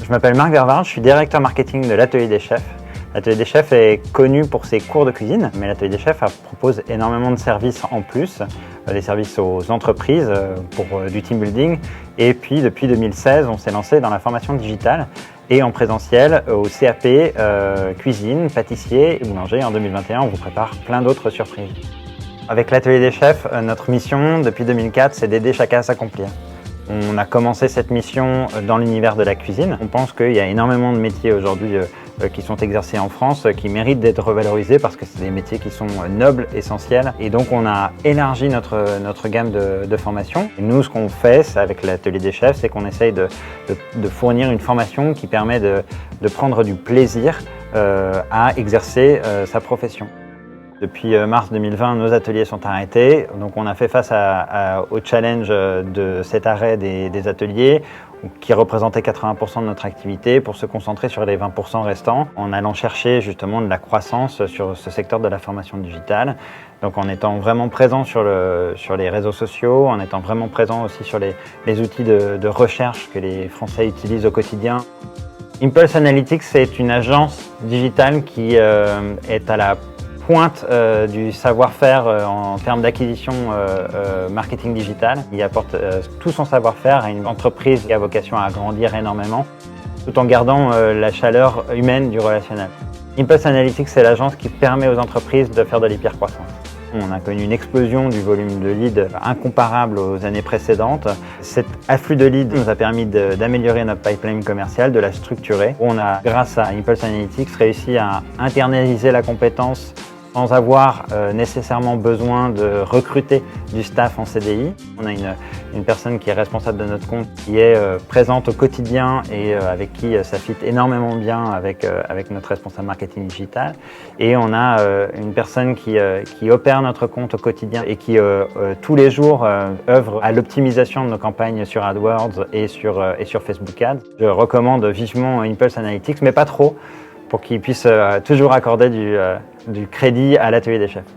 Je m'appelle Marc Vervard, je suis directeur marketing de l'Atelier des Chefs. L'Atelier des Chefs est connu pour ses cours de cuisine, mais l'Atelier des Chefs propose énormément de services en plus, des services aux entreprises pour du team building. Et puis depuis 2016, on s'est lancé dans la formation digitale et en présentiel au CAP cuisine, pâtissier et boulanger. En 2021, on vous prépare plein d'autres surprises. Avec l'Atelier des Chefs, notre mission depuis 2004, c'est d'aider chacun à s'accomplir. On a commencé cette mission dans l'univers de la cuisine. On pense qu'il y a énormément de métiers aujourd'hui qui sont exercés en France, qui méritent d'être revalorisés parce que c'est des métiers qui sont nobles, essentiels. Et donc on a élargi notre gamme de formation. Et nous, ce qu'on fait avec l'Atelier des Chefs, c'est qu'on essaye de fournir une formation qui permet de prendre du plaisir à exercer sa profession. Depuis mars 2020, nos ateliers sont arrêtés, donc on a fait face au challenge de cet arrêt des ateliers qui représentait 80% de notre activité pour se concentrer sur les 20% restants en allant chercher justement de la croissance sur ce secteur de la formation digitale. Donc en étant vraiment présent sur les réseaux sociaux, en étant vraiment présent aussi sur les outils de recherche que les Français utilisent au quotidien. Impulse Analytics, c'est une agence digitale qui est à la pointe du savoir-faire en termes d'acquisition marketing digital. Il apporte tout son savoir-faire à une entreprise qui a vocation à grandir énormément, tout en gardant la chaleur humaine du relationnel. Impulse Analytics, c'est l'agence qui permet aux entreprises de faire de l'hypercroissance. On a connu une explosion du volume de leads incomparable aux années précédentes. Cet afflux de leads nous a permis d'améliorer notre pipeline commercial, de la structurer. On a, grâce à Impulse Analytics, réussi à internaliser la compétence sans avoir nécessairement besoin de recruter du staff en CDI. On a une personne qui est responsable de notre compte, qui est présente au quotidien et avec qui ça fit énormément bien avec notre responsable marketing digital. Et on a une personne qui opère notre compte au quotidien et qui tous les jours œuvre à l'optimisation de nos campagnes sur AdWords et sur Facebook Ads. Je recommande vivement Impulse Analytics, mais pas trop, pour qu'ils puissent toujours accorder du crédit à l'Atelier des Chefs.